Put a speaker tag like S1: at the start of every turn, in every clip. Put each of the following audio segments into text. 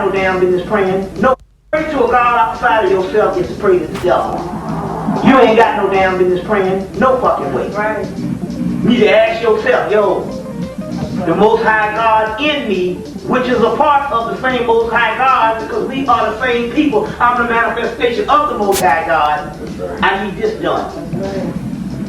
S1: no damn business praying. No, pray to a God outside of yourself is to pray to the devil. You ain't got no damn business praying. No fucking way.
S2: Right.
S1: You need to ask yourself, yo, the Most High God in me, which is a part of the same Most High God, because we are the same people. I'm the manifestation of the Most High God. I need this done.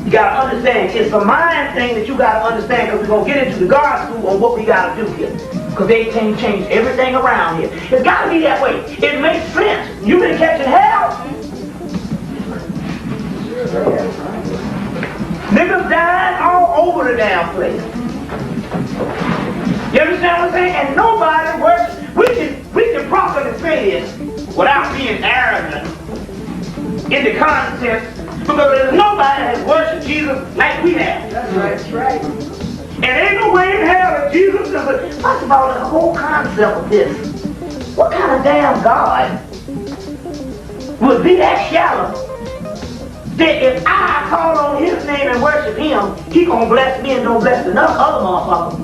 S1: You gotta understand, it's a mind thing that you gotta understand, because we're gonna get into the God school on what we gotta do here. Because they change everything around here. It's gotta be that way. It makes sense. You've been catching hell. Niggas dying all over the damn place. You understand what I'm saying? And nobody works. We can properly say this without being arrogant in the context, because there's nobody that has worshipped Jesus like we have.
S2: That's right. That's right.
S1: And ain't no way in hell that Jesus is a... First of all, the whole concept of this, what kind of damn God would be that shallow that if I call on his name and worship him, he gonna bless me and don't bless another other motherfucker?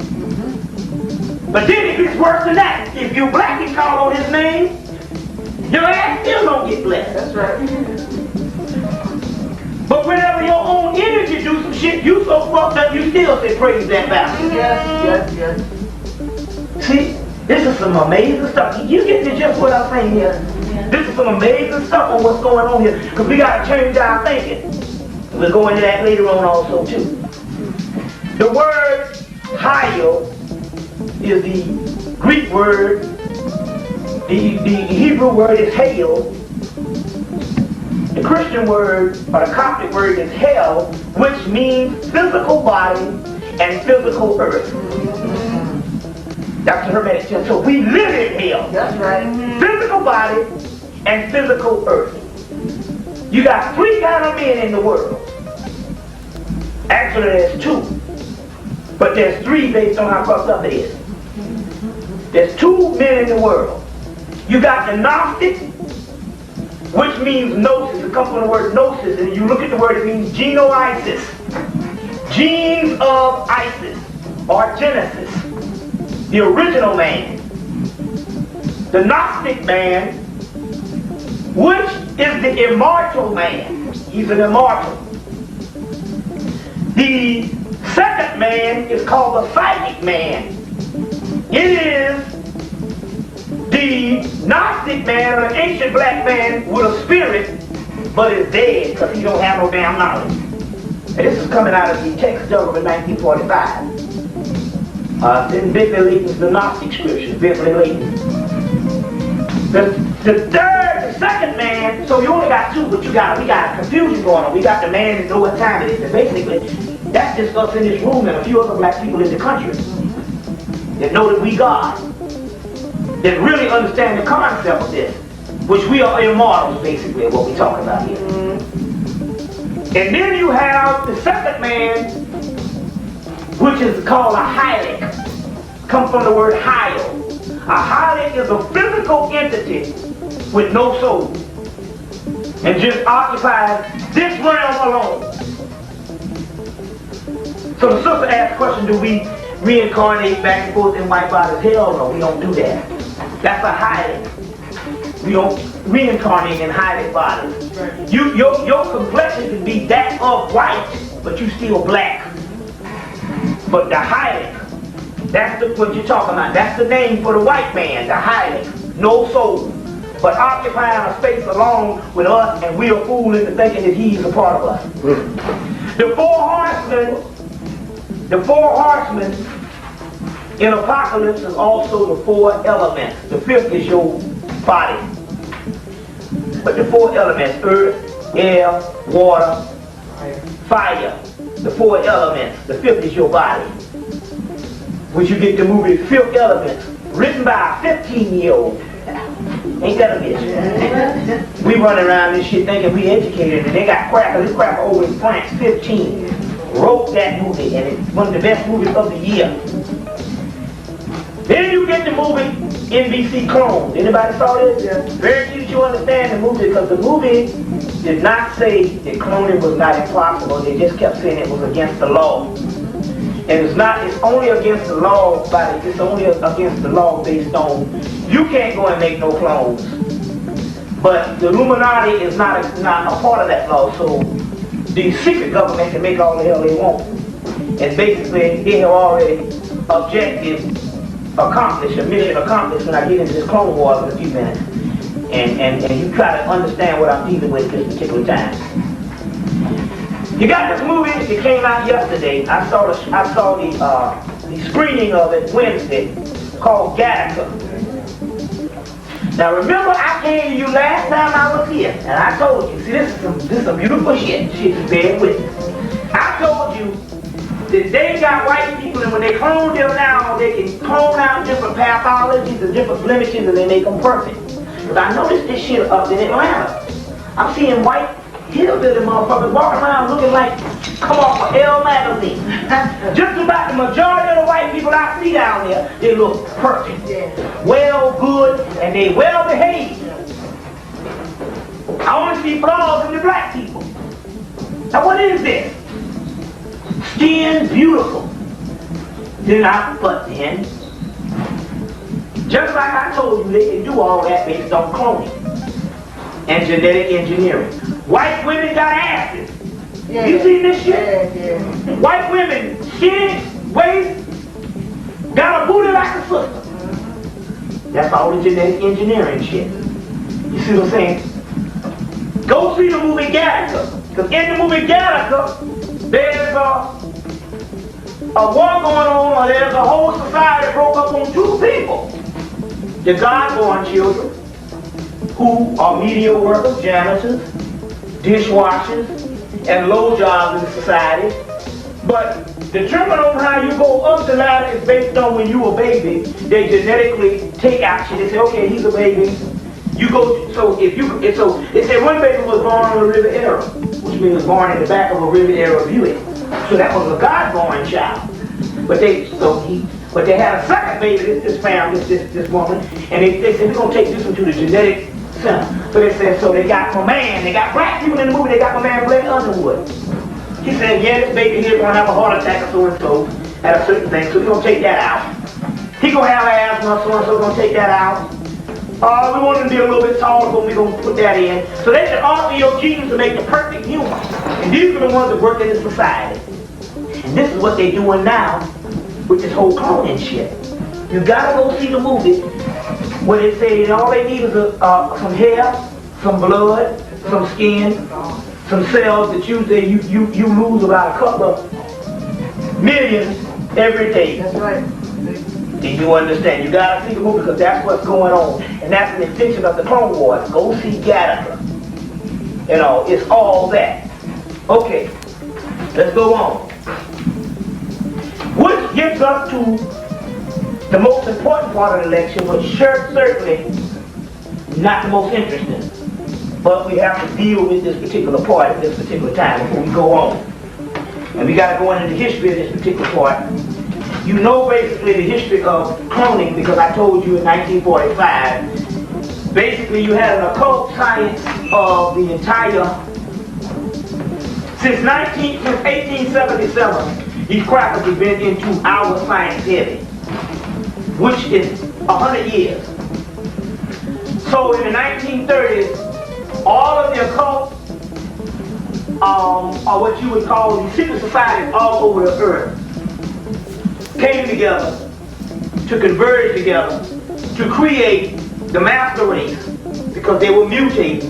S1: But then it gets worse than that. If you black and call on his name, your ass still don't get blessed.
S2: That's right.
S1: But whenever your own energy do some shit, you so fucked up, you still say praise that bastard.
S2: Yes.
S1: See, this is some amazing stuff. You get to just what I'm saying here. This is some amazing stuff on what's going on here, because we got to change our thinking. We'll go into that later on also too. The word higher is the Greek word. The Hebrew word is hail. The Christian word, or the Coptic word, is hell, which means physical body and physical earth. That's the Hermetic term. So we live in hell.
S2: That's right.
S1: Physical body and physical earth. You got three kind of men in the world. Actually, there's two. But there's three based on how fucked up it is. There's two men in the world. You got the Gnostic, which means gnosis. It comes from the word gnosis, and you look at the word, it means genoisis. Genes of Isis, or Genesis. The original man. The Gnostic man, which is the immortal man. He's an immortal. The second man is called the psychic man. It is the Gnostic man, or the ancient black man with a spirit, but is dead because he don't have no damn knowledge. And this is coming out of the text done in 1945. In Biblical Layton's the Gnostic scriptures, Biblical Layton. The second man, so you only got two, but we got a confusion going on. We got the man that know what time it is. And basically, that's just us in this room and a few other black people in the country that know that we God, that really understand the concept of this, which we are immortals, basically, what we're talking about here. And then you have the second man, which is called a hylic. Comes from the word hyl. A hylic is a physical entity with no soul, and just occupies this realm alone. So the sister asked the question, do we reincarnate back and forth in white bodies? Hell no, we don't do that. That's a hylic. We don't reincarnate in hylic bodies. Your complexion can be that of white, but you still black. But the hylic, that's what you're talking about. That's the name for the white man, the hylic. No soul, but occupying a space along with us, and we are fooled into thinking that he's a part of us. The four horsemen in Apocalypse is also the four elements. The fifth is your body. But the four elements, earth, air, water, fire, the four elements. The fifth is your body. Which you get the movie Fifth Element, written by a 15-year-old. Ain't that a bitch? We run around this shit thinking we educated, and they got crackers. This cracker over in France, 15, wrote that movie, and it's one of the best movies of the year. Then you get the movie NBC Clone. Anybody saw this? Yeah. Very few you understand the movie, because the movie did not say that cloning was not impossible. They just kept saying it was against the law. And it's only against the law, it's only against the law based on, you can't go and make no clones. But the Illuminati is not a part of that law, so the secret government can make all the hell they want. And basically, they have already objective accomplished, a mission accomplished when I get into this clone war in a few minutes. And you try to understand what I'm dealing with this particular time. You got this movie that came out yesterday. I saw the screening of it Wednesday, called Gattaca. Now remember, I came to you last time I was here, and I told you, see, this is some beautiful shit. Shit's bear with me. I told you that they got white people, and when they clone them now, they can clone out different pathologies and different blemishes, and they make them perfect. But I noticed this shit up in Atlanta. I'm seeing white hillbilly motherfuckers walking around looking like come off of Elle magazine. Just about the majority of the white people I see down there, they look perfect, well, good, and they well behaved. I only see flaws in the black people. Now what is this? Skin beautiful. But then, just like I told you, they can do all that based on cloning and genetic engineering. White women got asses. Yeah. You see this shit? Yeah. White women, skinny, waist, got a booty like a sister. That's all the genetic engineering shit. You see what I'm saying? Go see the movie Gattaca. Because in the movie Gattaca, there's a war going on, or there's a whole society broke up on two people. The God-born children, who are media workers, janitors, dishwashers, and low jobs in society. But determined on how you go up the ladder is based on when you a baby. They genetically take action. They say, okay, he's a baby. You go, so they say one baby was born on a Riviera, which means born in the back of a Riviera Buick. So that was a God-born child. But they had a second baby, this family, this woman, and they said, we're gonna take this one to the genetic center. So they said, so they got my man, they got black people in the movie, they got my man Blake Underwood. He said, yeah, this baby here gonna have a heart attack or so and so at a certain thing, so we're gonna take that out. He gonna have asthma, so and so, we're gonna take that out. We want him to be a little bit taller, so we're gonna put that in. So they should alter your genes to make the perfect human. And these are the ones that work in the society. And this is what they're doing now with this whole cloning shit. You gotta go see the movie where they say all they need is some hair, some blood, some skin, some cells that you lose about a couple of millions every day. That's right. And you understand, you gotta see the movie because that's what's going on. And that's an extension of the Clone Wars. Go see Gattaca. You know, it's all that. Okay, let's go on. Which gets us to the most important part of the election, but certainly not the most interesting. But we have to deal with this particular part at this particular time before we go on. And we got to go into the history of this particular part. You know basically the history of cloning because I told you in 1945, basically you had an occult science of the entire, since 1877, these crackers have been into our science heavy, which is 100 years. So in the 1930s, all of the occult, or what you would call the secret societies all over the earth, came together to converge together to create the master race because they were mutating.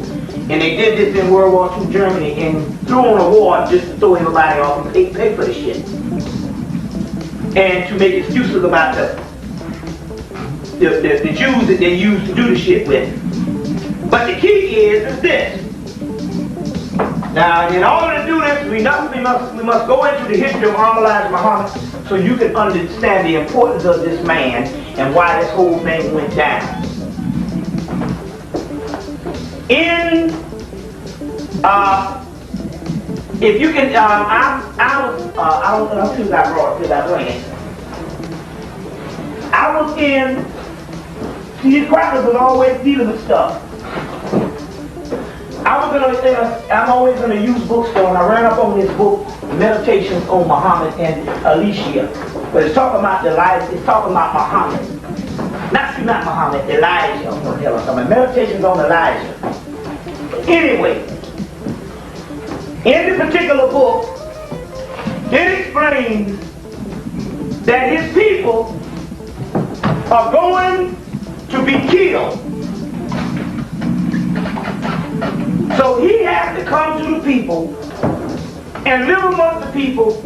S1: And they did this in World War II Germany and threw on a war just to throw everybody off and pay for the shit. And to make excuses about the Jews that they used to do the shit with. But the key is this. Now, in order to do this, we must go into the history of Elijah Muhammad so you can understand the importance of this man and why this whole thing went down. If you can, I don't think I brought it because I bring it. I was in, these crackers was always dealing with stuff. I'm always in a used bookstore and I ran up on this book Meditations on Muhammad and Alicia. But it's talking about Elijah, it's talking about Muhammad. Not Muhammad, Elijah. I'm going to tell us something. Meditations on Elijah. Anyway, in this particular book, it explains that his people are going to be killed. So he has to come to the people and live amongst the people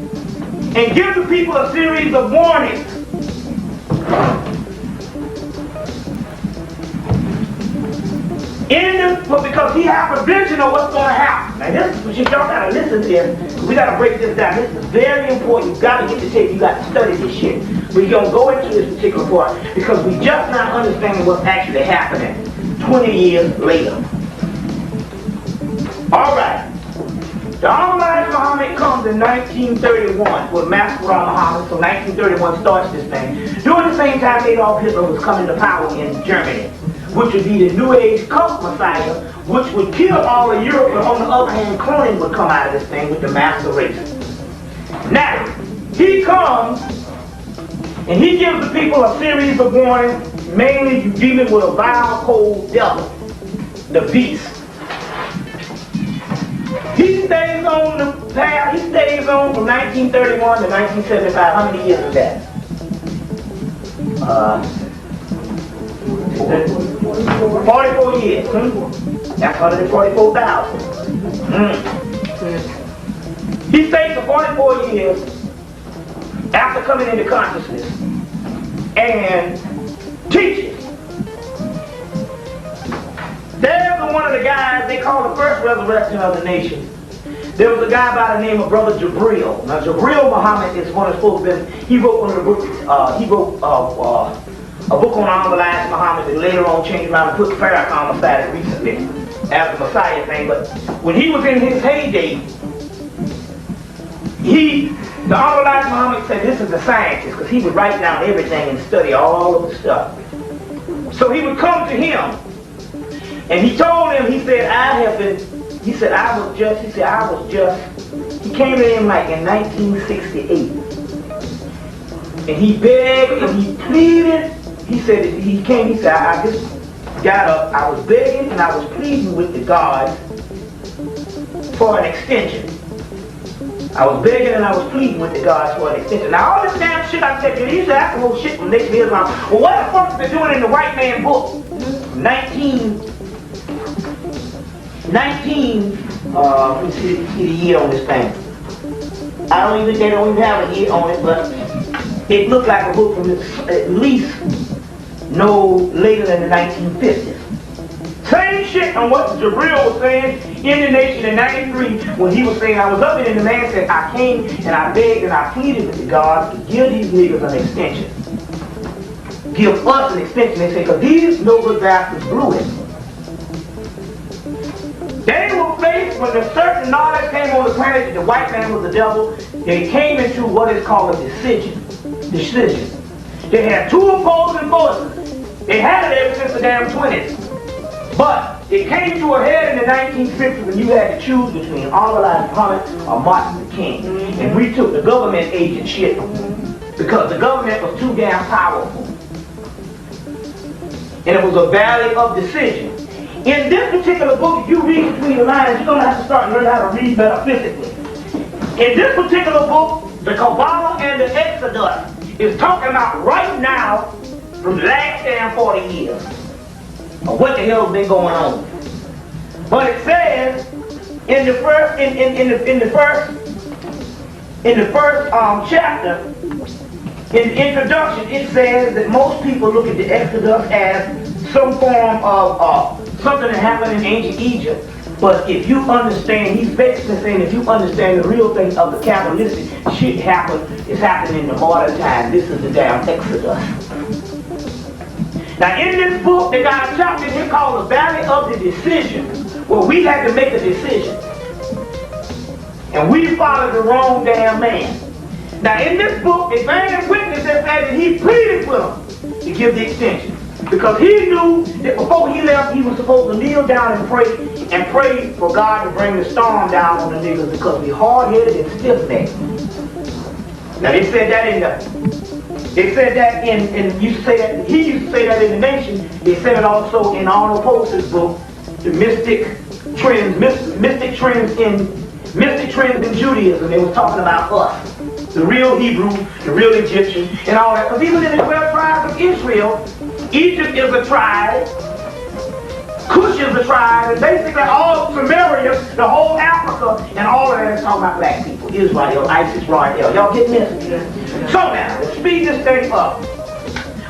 S1: and give the people a series of warnings. Because he has a vision of what's going to happen. Now this is, y'all got to listen to this. We got to break this down. This is very important. You got to get the tape. You got to study this shit. We're going to go into this particular part because we just not understanding what's actually happening 20 years later. All right. The Honorable Muhammad comes in 1931 with Massacre on Muhammad. So 1931 starts this thing. During the same time, Adolf Hitler was coming to power in Germany, which would be the New Age cult messiah, which would kill all of Europe, but on the other hand, cloning would come out of this thing with the master race. Now, he comes, and he gives the people a series of warnings, mainly you dealing with a vile, cold devil, the beast. He stays on the path, he stays on from 1931 to 1975. How many years is that? 44 years. That's 144,000. He stays for 44 years after coming into consciousness and teaches. There's one of the guys they call the first resurrection of the nation. There was a guy by the name of Brother Jabril. Now Jabril Muhammad is one of the supposed to be, he wrote one of the books, he wrote a book on Honorable Muhammad that later on changed around and put Farrakhan aside recently as the Messiah thing. But when he was in his heyday, the Honorable Muhammad said this is a scientist because he would write down everything and study all of the stuff. So he would come to him and he told him, he said, he came to him like in 1968. And he begged and he pleaded. He said, I just got up, I was begging and I was pleading with the gods for an extension. I was begging and I was pleading with the gods for an extension. Now all this damn shit I said, you used to ask the whole shit from Nation of Islam. Well, what the fuck is they doing in the white man book? 19, let me see the year on this thing. They don't even have a year on it, but it looked like a book from at least no later than the 1950s. Same shit on what Jabril was saying in the Nation in 93 when he was saying, I was up and the man said, I came and I begged and I pleaded with the gods to give these niggas an extension. Give us an extension. They say, because these no good bastards blew it. They were faced when the certain knowledge came on the planet that the white man was the devil. They came into what is called a decision. They had two opposing forces. They had it ever since the damn 20s. But it came to a head in the 1950s when you had to choose between Honorable Muhammad or Martin Luther King. And we took the government agent shit because the government was too damn powerful. And it was a valley of decision. In this particular book, if you read between the lines, you're going to have to start learning how to read metaphysically. In this particular book, the Kabbalah and the Exodus is talking about right now from the last damn 40 years of what the hell's been going on. But it says in the first chapter, in the introduction, it says that most people look at the Exodus as some form of something that happened in ancient Egypt. But if you understand, he's basically saying if you understand the real thing of the capitalistic shit is happening in the modern time. This is the damn Exodus. Now in this book, they got a chapter here called the Valley of the Decision, where we had to make a decision. And we followed the wrong damn man. Now in this book, a man witness that said that he pleaded with him to give the extension. Because he knew that before he left, he was supposed to kneel down and pray for God to bring the storm down on the niggas because we hard-headed and stiff-necked. Now they said that they said that he used to say that in the Nation. They said it also in Arnold Post's book, The Mystic Trends in Judaism. They was talking about us, the real Hebrew, the real Egyptian, and all that. Because even in the 12 tribes of Israel, Egypt is a tribe, Cush is a tribe, and basically all Samaria, the whole Africa, and all of that is talking about black people. Israel, Isis, Rael. Y'all getting this? So now, to speed this thing up,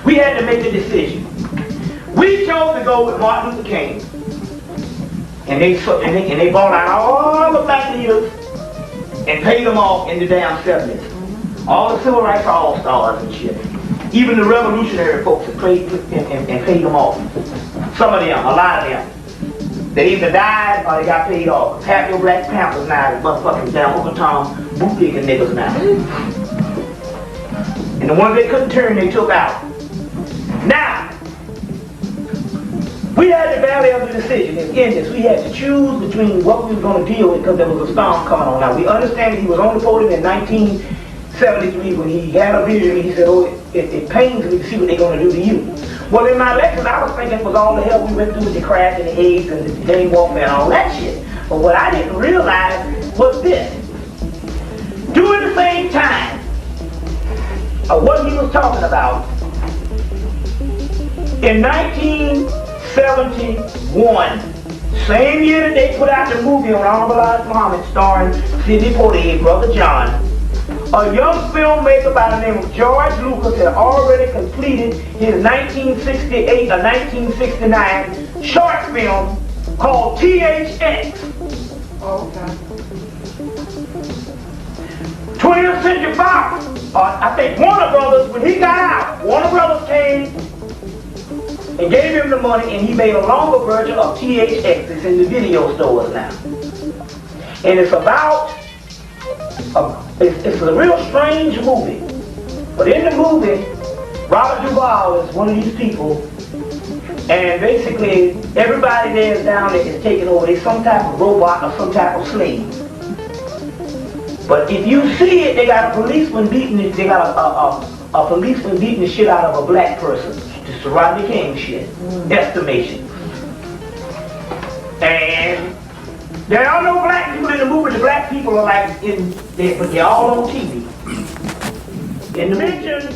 S1: we had to make a decision. We chose to go with Martin Luther King, and they brought out all the black leaders and paid them off in the damn 70s. All the civil rights all-stars and shit. Even the revolutionary folks that paid them off. Some of them, a lot of them. They either died or they got paid off. Half your Black Panthers now is motherfucking damn Uncle Tom bootlegging niggas now. And the ones they couldn't turn, they took out. Now, we had the valley of the decision. In this, we had to choose between what we were going to deal with because there was a storm coming on. Now, we understand that he was on the podium in 1973 when he had a vision and he said, oh, it pains me to see what they're going to do to you. Well, in my lectures, I was thinking was all the hell we went through with the crack and the AIDS and the gang warfare and all that shit. But what I didn't realize was this. During the same time of what he was talking about, in 1971, same year that they put out the movie on Honorable Elijah Muhammad starring Sidney Poitier, Brother John, a young filmmaker by the name of George Lucas had already completed his 1968 or 1969 short film called THX. Okay. 20th Century Fox, I think Warner Brothers, when he got out, Warner Brothers came and gave him the money and he made a longer version of THX. It's in the video stores now. And it's about it's a real strange movie. But in the movie, Robert Duvall is one of these people, and basically everybody there is down there is taking over. They're some type of robot or some type of slave. But if you see it, they got a policeman beating it. They got a policeman beating the shit out of a black person. Just a Rodney King shit. Estimation. And there are no black people in the movie. The black people are like but they're all on TV. In the mention